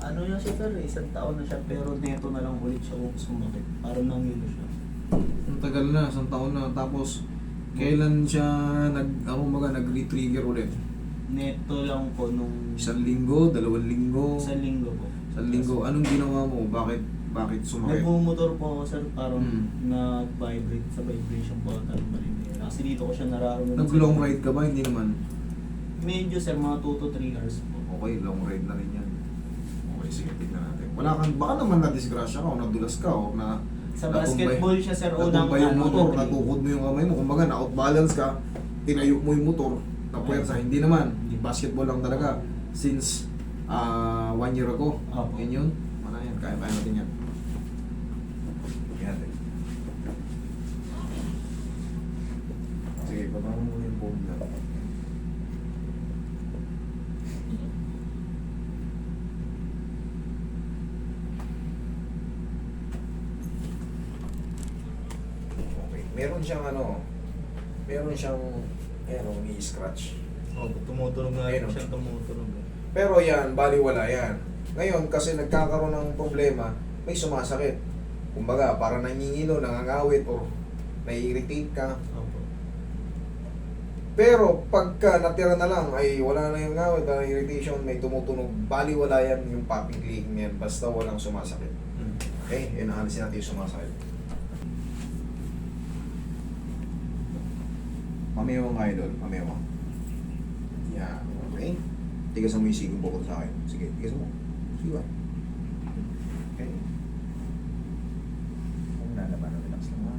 Ano yan siya sir, isang taon na siya pero neto na lang ulit siya kung sumakit. Parang nangilo siya. Ang tagal na, isang taon na. Tapos, kailan siya nag-re-trigger ulit? Neto lang po nung Isang linggo, 2 linggo, isang linggo po. isang linggo. Anong ginawa mo? Bakit sumakit? Nagmumotor po ako sir, parang Hmm. nag-vibrate sa vibration po ang marimir. Kasi dito ko siya nararamdaman. Nag-long ride ka ba? Hindi naman. Medyo sir, mga 2 to 3 hours po. Okay, long ride na rin yan. Okay, sige, tignan natin. Baka naman na-disgrasya ka o nadulas ka o na Sa basketball siya sir, unang natumba yung motor, na natukod mo yung kamay mo. Kumbaga, na-outbalance ka, tinayo mo yung motor, na puwersa. Hindi naman. Basketball lang talaga. Since 1 year ago. Opo. Yan yun. Mana yan. Kaya natin yan. Yan natin. Sige, patanong mo yung phone na. Okay. Meron siyang ni-scratch. Oh, tumutunog nga Ayun, rin siya, tumutunog. Pero yan, baliwala yan. Ngayon, kasi nagkakaroon ng problema, may sumasakit. Kumbaga, para nangingilo, nangangawit, o nai-irritate ka. Opo. Pero pagka natira na lang, ay wala na yung ngawit, wala na irritation, may tumutunog, baliwala yan yung popping clicking yan, basta walang sumasakit. Okay, yun ang alisin natin yung sumasakit. Pamiyaw ang idol, pamiyaw mo. Yan, okay. Tigasan mo yung sigong bukod sa akin. Sige, tigasan mo. Sige ba? Okay. Kung nalaman, relax lang ha.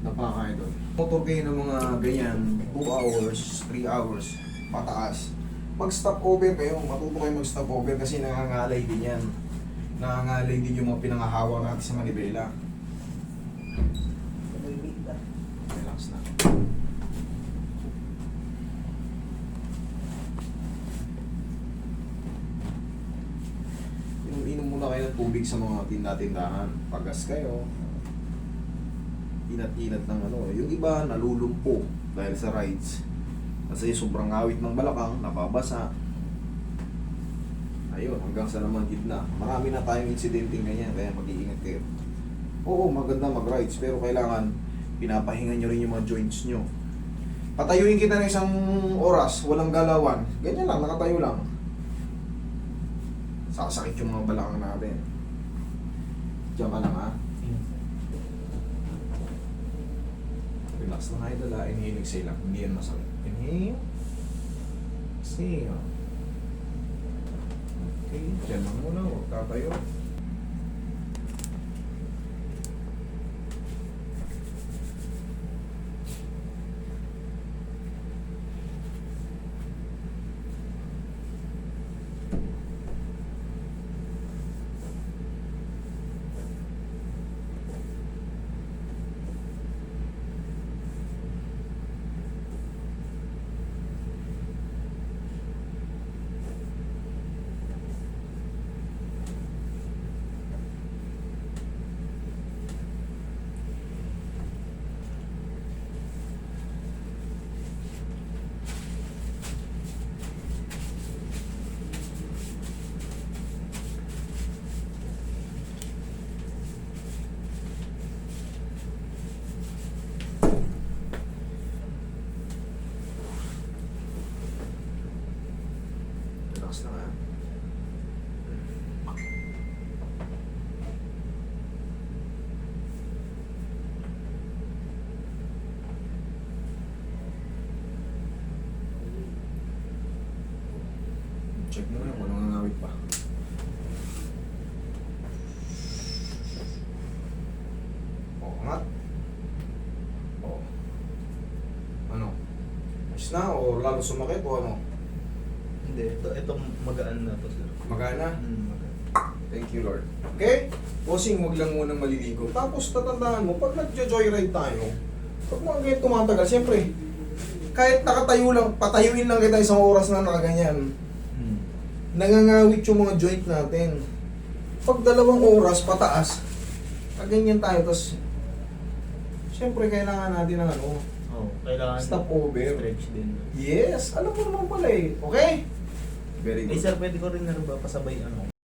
Napaka-idol. Motor kayo ng mga ganyan, 2 hours, 3 hours, pataas. Mag-stop over kayo, matuto kayo mag-stop over kasi nangangalay din yan. Nangangalay din yung mga pinangahawa natin sa manibela. Relax na. Inom muna kayo ng tubig sa mga tinda-tindahan. Pagas kayo. Inat-inat ng yung iba nalulumpo dahil sa rides. Kasi sobrang awit ng balakang, napabasa. Ayun, hanggang sa naman gitna. Marami na tayong insidenteng ganyan, kaya mag-iingat kayo. Oo, maganda mag-rides, pero kailangan pinapahingan nyo rin yung mga joints nyo. Patayuin kita ng isang oras, walang galawan. Ganyan lang, nakatayo lang. Sasakit yung mga balakang natin. Diyan ka lang ha. Relax lang kayo dala, inhale, exhale lang, hindi yan masakit. Inhale, exhale. Okay, dyan lang muna, huwag tatayo. Relax lang ha. Check mo na kung anong nangawit pa. O, angat. O. Ano? Ayos na o lalo sumakit o ano? Hindi, ito magaan na to sir. Magana? Magaan. Thank you, Lord. Okay? Bossing, huwag lang munang maliligo. Tapos, tatandaan mo, pag nag-joyride tayo, pag mga ganyan tumatagal, siyempre, kahit nakatayo lang, patayuin lang kita isang oras na nakaganyan, nangangawit yung mga joint natin. Pag 2 oras, pataas, kaganyan tayo, tapos, siyempre, kailangan natin ng ano, Oo, kailangan Stopover. stretch din. Yes, alam mo naman pala eh. Okay? Very Eh good. sir, pwede ko rin na rin ba pasabay ano?